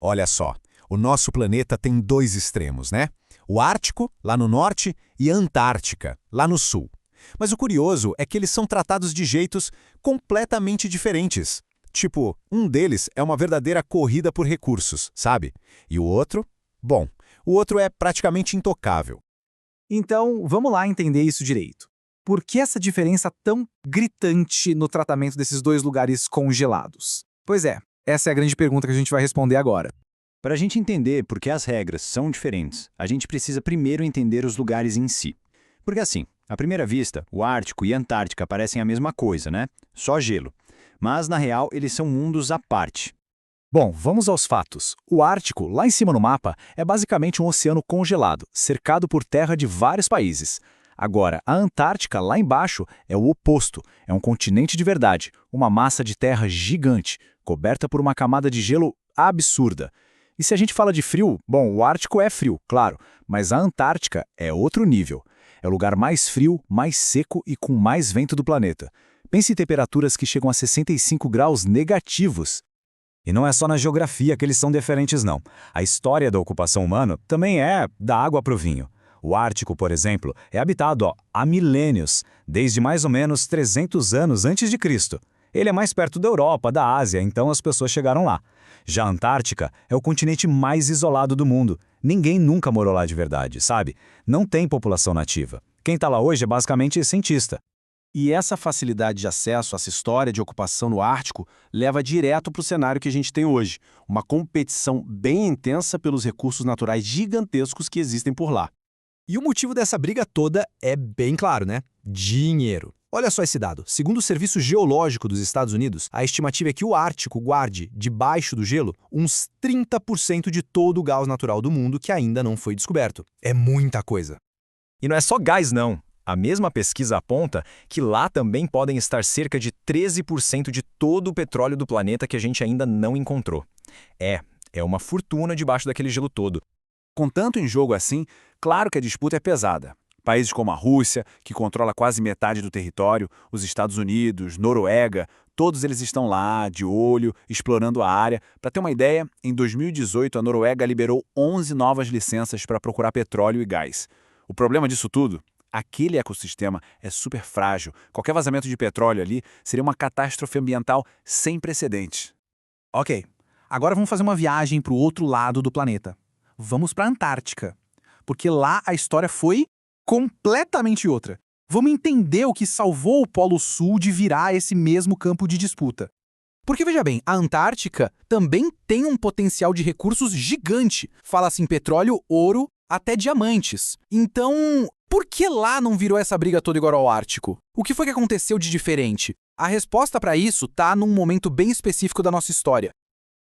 Olha só, o nosso planeta tem dois extremos, né? O Ártico, lá no norte, e a Antártica, lá no sul. Mas o curioso é que eles são tratados de jeitos completamente diferentes. Tipo, um deles é uma verdadeira corrida por recursos, sabe? E o outro? Bom, o outro é praticamente intocável. Então, vamos lá entender isso direito. Por que essa diferença tão gritante no tratamento desses dois lugares congelados? Pois é, essa é a grande pergunta que a gente vai responder agora. Para a gente entender por que as regras são diferentes, a gente precisa primeiro entender os lugares em si. Porque assim, à primeira vista, o Ártico e a Antártica parecem a mesma coisa, né? Só gelo. Mas, na real, eles são mundos à parte. Bom, vamos aos fatos. O Ártico, lá em cima no mapa, é basicamente um oceano congelado, cercado por terra de vários países. Agora, a Antártica, lá embaixo, é o oposto. É um continente de verdade, uma massa de terra gigante, coberta por uma camada de gelo absurda. E se a gente fala de frio, bom, o Ártico é frio, claro, mas a Antártica é outro nível. É o lugar mais frio, mais seco e com mais vento do planeta. Pense em temperaturas que chegam a 65 graus negativos. E não é só na geografia que eles são diferentes, não. A história da ocupação humana também é da água para o vinho. O Ártico, por exemplo, é habitado há milênios, desde mais ou menos 300 anos antes de Cristo. Ele é mais perto da Europa, da Ásia, então as pessoas chegaram lá. Já a Antártica é o continente mais isolado do mundo. Ninguém nunca morou lá de verdade, sabe? Não tem população nativa. Quem está lá hoje é basicamente cientista. E essa facilidade de acesso a essa história de ocupação no Ártico leva direto para o cenário que a gente tem hoje, uma competição bem intensa pelos recursos naturais gigantescos que existem por lá. E o motivo dessa briga toda é bem claro, né? Dinheiro. Olha só esse dado. Segundo o Serviço Geológico dos Estados Unidos, a estimativa é que o Ártico guarde, debaixo do gelo, uns 30% de todo o gás natural do mundo que ainda não foi descoberto. É muita coisa. E não é só gás, não. A mesma pesquisa aponta que lá também podem estar cerca de 13% de todo o petróleo do planeta que a gente ainda não encontrou. É uma fortuna debaixo daquele gelo todo. Com tanto em jogo assim, claro que a disputa é pesada. Países como a Rússia, que controla quase metade do território, os Estados Unidos, Noruega, todos eles estão lá, de olho, explorando a área. Para ter uma ideia, em 2018 a Noruega liberou 11 novas licenças para procurar petróleo e gás. O problema disso tudo? Aquele ecossistema é super frágil. Qualquer vazamento de petróleo ali seria uma catástrofe ambiental sem precedentes. Ok, agora vamos fazer uma viagem para o outro lado do planeta. Vamos para a Antártica, porque lá a história foi completamente outra. Vamos entender o que salvou o Polo Sul de virar esse mesmo campo de disputa. Porque, veja bem, a Antártica também tem um potencial de recursos gigante. Fala-se em petróleo, ouro, até diamantes. Então, por que lá não virou essa briga toda igual ao Ártico? O que foi que aconteceu de diferente? A resposta para isso está num momento bem específico da nossa história.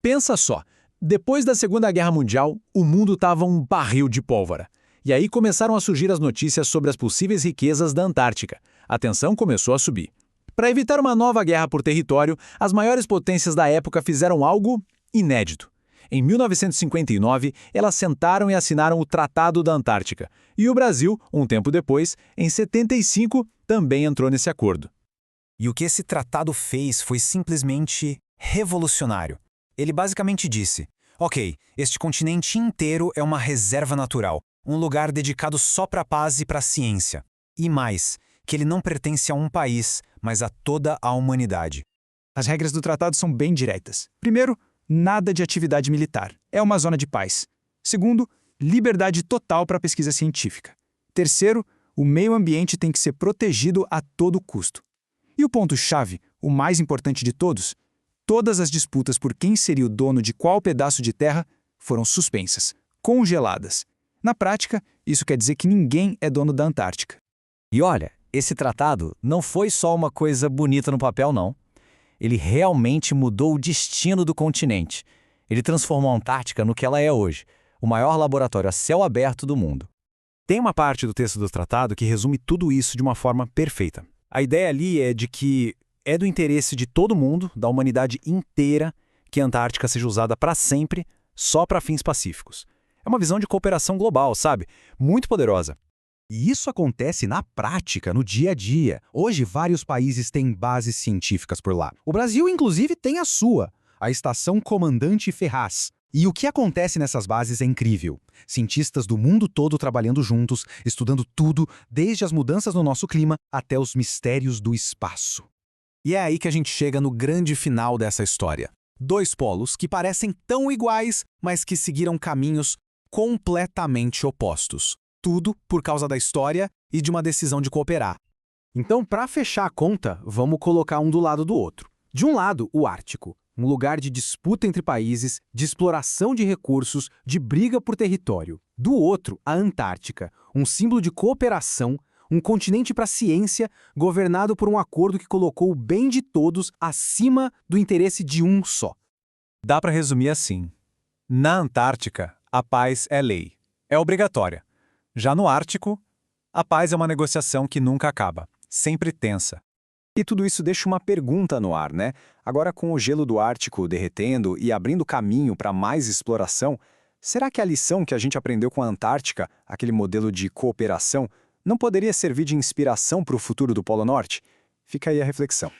Pensa só, depois da Segunda Guerra Mundial, o mundo estava um barril de pólvora. E aí começaram a surgir as notícias sobre as possíveis riquezas da Antártica. A tensão começou a subir. Para evitar uma nova guerra por território, as maiores potências da época fizeram algo inédito. Em 1959, elas sentaram e assinaram o Tratado da Antártica. E o Brasil, um tempo depois, em 75, também entrou nesse acordo. E o que esse tratado fez foi simplesmente revolucionário. Ele basicamente disse: ok, este continente inteiro é uma reserva natural, um lugar dedicado só para a paz e para a ciência. E mais, que ele não pertence a um país, mas a toda a humanidade. As regras do tratado são bem diretas. Primeiro, nada de atividade militar. É uma zona de paz. Segundo, liberdade total para a pesquisa científica. Terceiro, o meio ambiente tem que ser protegido a todo custo. E o ponto-chave, o mais importante de todos, todas as disputas por quem seria o dono de qual pedaço de terra foram suspensas, congeladas. Na prática, isso quer dizer que ninguém é dono da Antártica. E olha, esse tratado não foi só uma coisa bonita no papel, não. Ele realmente mudou o destino do continente. Ele transformou a Antártica no que ela é hoje, o maior laboratório a céu aberto do mundo. Tem uma parte do texto do tratado que resume tudo isso de uma forma perfeita. A ideia ali é de que é do interesse de todo mundo, da humanidade inteira, que a Antártica seja usada para sempre, só para fins pacíficos. É uma visão de cooperação global, sabe? Muito poderosa. E isso acontece na prática, no dia a dia. Hoje, vários países têm bases científicas por lá. O Brasil, inclusive, tem a sua, a Estação Comandante Ferraz. E o que acontece nessas bases é incrível. Cientistas do mundo todo trabalhando juntos, estudando tudo, desde as mudanças no nosso clima até os mistérios do espaço. E é aí que a gente chega no grande final dessa história. Dois polos que parecem tão iguais, mas que seguiram caminhos completamente opostos. Tudo por causa da história e de uma decisão de cooperar. Então, para fechar a conta, vamos colocar um do lado do outro. De um lado, o Ártico, um lugar de disputa entre países, de exploração de recursos, de briga por território. Do outro, a Antártica, um símbolo de cooperação, um continente para a ciência, governado por um acordo que colocou o bem de todos acima do interesse de um só. Dá para resumir assim. Na Antártica, a paz é lei. É obrigatória. Já no Ártico, a paz é uma negociação que nunca acaba, sempre tensa. E tudo isso deixa uma pergunta no ar, né? Agora, com o gelo do Ártico derretendo e abrindo caminho para mais exploração, será que a lição que a gente aprendeu com a Antártica, aquele modelo de cooperação, não poderia servir de inspiração para o futuro do Polo Norte? Fica aí a reflexão.